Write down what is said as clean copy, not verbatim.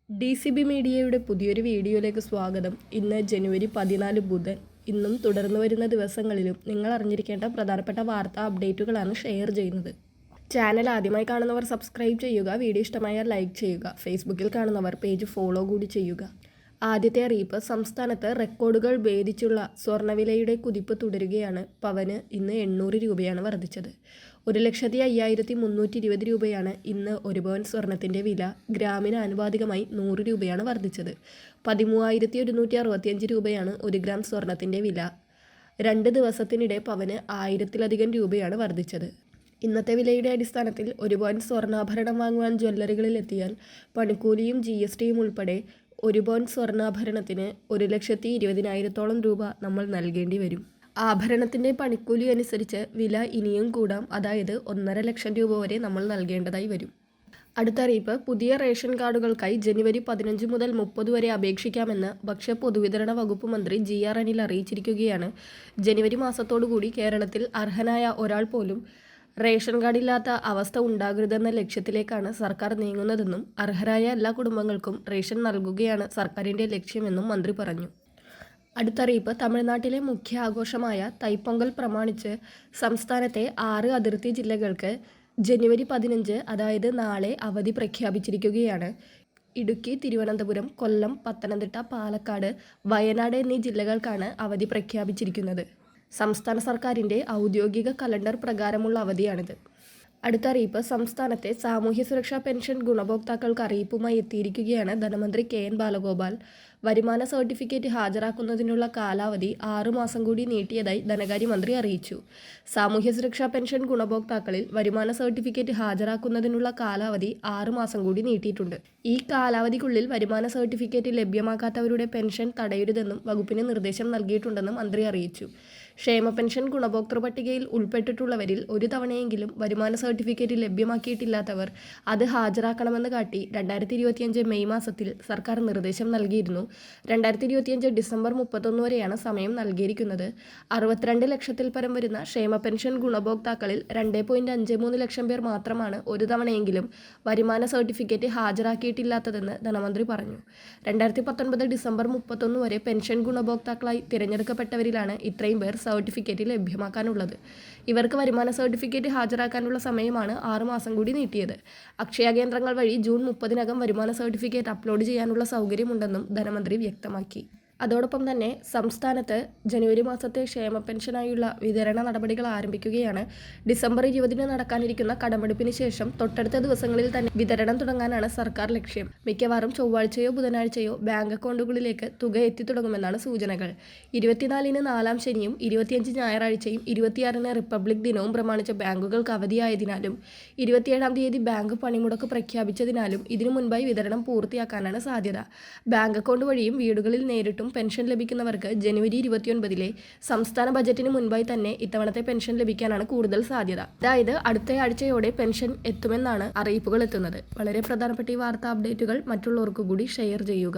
DCB മീഡിയയുടെ പുതിയൊരു വീഡിയോയിലേക്ക് സ്വാഗതം. ഇന്ന് ജനുവരി 14 ബുധൻ. ഇന്നും തുടർന്നു വരുന്ന ദിവസങ്ങളിലും നിങ്ങൾ അറിഞ്ഞിരിക്കേണ്ട പ്രധാനപ്പെട്ട വാർത്താ അപ്ഡേറ്റുകളാണ് ഷെയർ ചെയ്യുന്നത്. ചാനൽ ആദ്യമായി കാണുന്നവർ സബ്സ്ക്രൈബ് ചെയ്യുക, വീഡിയോ ഇഷ്ടമായാൽ ലൈക്ക് ചെയ്യുക, ഫേസ്ബുക്കിൽ കാണുന്നവർ പേജ് ഫോളോ കൂടി ചെയ്യുക. ആദ്യത്തെ അറിയിപ്പ്, സംസ്ഥാനത്ത് റെക്കോർഡുകൾ ഭേദിച്ചുള്ള സ്വർണ്ണവിലയുടെ കുതിപ്പ് തുടരുകയാണ്. പവന് ഇന്ന് 800 രൂപയാണ് വർദ്ധിച്ചത്. 1,05,320 രൂപയാണ് ഇന്ന് ഒരു പവൻ സ്വർണത്തിൻ്റെ വില. ഗ്രാമിന് ആനുപാതികമായി 100 രൂപയാണ് വർദ്ധിച്ചത്. 13,165 രൂപയാണ് 1 ഗ്രാം സ്വർണത്തിൻ്റെ വില. 2 ദിവസത്തിനിടെ പവന് 1000-ലധികം രൂപയാണ് വർദ്ധിച്ചത്. ഇന്നത്തെ വിലയുടെ അടിസ്ഥാനത്തിൽ ഒരു പവൻ സ്വർണ്ണാഭരണം വാങ്ങുവാൻ ജ്വല്ലറികളിൽ എത്തിയാൽ പണിക്കൂലിയും GSTയും ഉൾപ്പെടെ ഒരു പവൻ സ്വർണ്ണാഭരണത്തിന് 1,20,000-ഓളം രൂപ നമ്മൾ നൽകേണ്ടി വരും. ആഭരണത്തിൻ്റെ പണിക്കൂലി അനുസരിച്ച് വില ഇനിയും കൂടാം. അതായത് 1.5 ലക്ഷം രൂപ വരെ നമ്മൾ നൽകേണ്ടതായി വരും. അടുത്ത അറിയിപ്പ്, പുതിയ റേഷൻ കാർഡുകൾക്കായി ജനുവരി 15 മുതൽ 30 വരെ അപേക്ഷിക്കാമെന്ന് ഭക്ഷ്യ പൊതുവിതരണ വകുപ്പ് മന്ത്രി GR അനിൽ അറിയിച്ചിരിക്കുകയാണ്. ജനുവരി മാസത്തോടുകൂടി കേരളത്തിൽ അർഹനായ ഒരാൾ പോലും റേഷൻ കാർഡില്ലാത്ത അവസ്ഥ ഉണ്ടാകരുതെന്ന ലക്ഷ്യത്തിലേക്കാണ് സർക്കാർ നീങ്ങുന്നതെന്നും അർഹരായ എല്ലാ കുടുംബങ്ങൾക്കും റേഷൻ നൽകുകയാണ് സർക്കാരിൻ്റെ ലക്ഷ്യമെന്നും മന്ത്രി പറഞ്ഞു. അടുത്തറിയിപ്പ്, തമിഴ്നാട്ടിലെ മുഖ്യ ആഘോഷമായ തൈപ്പൊങ്കൽ പ്രമാണിച്ച് സംസ്ഥാനത്തെ 6 അതിർത്തി ജില്ലകൾക്ക് ജനുവരി 15, അതായത് നാളെ അവധി പ്രഖ്യാപിച്ചിരിക്കുകയാണ്. ഇടുക്കി, തിരുവനന്തപുരം, കൊല്ലം, പത്തനംതിട്ട, പാലക്കാട്, വയനാട് എന്നീ ജില്ലകൾക്കാണ് അവധി പ്രഖ്യാപിച്ചിരിക്കുന്നത്. സംസ്ഥാന സർക്കാരിൻ്റെ ഔദ്യോഗിക കലണ്ടർ പ്രകാരമുള്ള അവധിയാണിത്. അടുത്ത അറിയിപ്പ്, സംസ്ഥാനത്തെ സാമൂഹ്യ സുരക്ഷാ പെൻഷൻ ഗുണഭോക്താക്കൾക്ക് അറിയിപ്പുമായി എത്തിയിരിക്കുകയാണ് ധനമന്ത്രി KN ബാലഗോപാൽ. വരുമാന സർട്ടിഫിക്കറ്റ് ഹാജരാക്കുന്നതിനുള്ള കാലാവധി 6 മാസം കൂടി നീട്ടിയതായി ധനകാര്യമന്ത്രി അറിയിച്ചു. സാമൂഹ്യ സുരക്ഷാ പെൻഷൻ ഗുണഭോക്താക്കളിൽ വരുമാന സർട്ടിഫിക്കറ്റ് ഹാജരാക്കുന്നതിനുള്ള കാലാവധി 6 മാസം കൂടി നീട്ടിയിട്ടുണ്ട്. ഈ കാലാവധിക്കുള്ളിൽ വരുമാന സർട്ടിഫിക്കറ്റ് ലഭ്യമാക്കാത്തവരുടെ പെൻഷൻ തടയരുതെന്നും വകുപ്പിന് നിർദ്ദേശം നൽകിയിട്ടുണ്ടെന്നും മന്ത്രി അറിയിച്ചു. ക്ഷേമ പെൻഷൻ ഗുണഭോക്തൃ പട്ടികയിൽ ഉൾപ്പെട്ടിട്ടുള്ളവരിൽ ഒരു തവണയെങ്കിലും വരുമാന സർട്ടിഫിക്കറ്റ് ലഭ്യമാക്കിയിട്ടില്ലാത്തവർ അത് ഹാജരാക്കണമെന്ന് കാട്ടി 2025 മെയ് മാസത്തിൽ സർക്കാർ നിർദ്ദേശം നൽകിയിരുന്നു. 2025 ഡിസംബർ 31 വരെയാണ് സമയം നൽകിയിരിക്കുന്നത്. 62 ലക്ഷത്തിൽ പരം വരുന്ന ക്ഷേമ പെൻഷൻ ഗുണഭോക്താക്കളിൽ 2.53 ലക്ഷം പേർ മാത്രമാണ് ഒരു തവണയെങ്കിലും വരുമാന സർട്ടിഫിക്കറ്റ് ഹാജരാക്കിയിട്ടില്ലാത്തതെന്ന് ധനമന്ത്രി പറഞ്ഞു. 2019 ഡിസംബർ 31 വരെ പെൻഷൻ ഗുണഭോക്താക്കളായി തിരഞ്ഞെടുക്കപ്പെട്ടവരിലാണ് ഇത്രയും പേർ സർട്ടിഫിക്കറ്റ് ലഭ്യമാക്കാനുള്ളത്. ഇവർക്ക് വരുമാന സർട്ടിഫിക്കറ്റ് ഹാജരാക്കാനുള്ള സമയമാണ് 6 മാസം കൂടി നീട്ടിയത്. അക്ഷയ കേന്ദ്രങ്ങൾ വഴി ജൂൺ 30-നകം വരുമാന സർട്ടിഫിക്കറ്റ് അപ്ലോഡ് ചെയ്യാനുള്ള സൗകര്യമുണ്ടെന്നും ധനമന്ത്രി വ്യക്തമാക്കി. അതോടൊപ്പം തന്നെ സംസ്ഥാനത്ത് ജനുവരി മാസത്തെ ക്ഷേമ പെൻഷനായുള്ള വിതരണ നടപടികൾ ആരംഭിക്കുകയാണ്. ഡിസംബർ 20-ന് നടക്കാനിരിക്കുന്ന കടമെടുപ്പിന് ശേഷം തൊട്ടടുത്ത ദിവസങ്ങളിൽ തന്നെ വിതരണം തുടങ്ങാനാണ് സർക്കാർ ലക്ഷ്യം. മിക്കവാറും ചൊവ്വാഴ്ചയോ ബുധനാഴ്ചയോ ബാങ്ക് അക്കൗണ്ടുകളിലേക്ക് തുക എത്തിത്തുടങ്ങുമെന്നാണ് സൂചനകൾ. 24-ന് നാലാം ശനിയും 25 ഞായറാഴ്ചയും 26-ന് റിപ്പബ്ലിക് ദിനവും പ്രമാണിച്ച ബാങ്കുകൾക്ക് അവധിയായതിനാലും 27-ാം തീയതി ബാങ്ക് പണിമുടക്ക് പ്രഖ്യാപിച്ചതിനാലും ഇതിനു മുൻപായി വിതരണം പൂർത്തിയാക്കാനാണ് സാധ്യത. ബാങ്ക് അക്കൗണ്ട് വഴിയും വീടുകളിൽ നേരിട്ടും പെൻഷൻ ലഭിക്കുന്നവർക്ക് ജനുവരി 29-ലെ സംസ്ഥാന ബജറ്റിന് മുൻപായി തന്നെ ഇത്തവണത്തെ പെൻഷൻ ലഭിക്കാനാണ് കൂടുതൽ സാധ്യത. അതായത് അടുത്ത ആഴ്ചയോടെ പെൻഷൻ എത്തുമെന്നാണ് അറിയിപ്പുകൾ എത്തുന്നത്. വളരെ പ്രധാനപ്പെട്ട ഈ വാർത്താ അപ്ഡേറ്റുകൾ മറ്റുള്ളവർക്ക് കൂടി ഷെയർ ചെയ്യുക.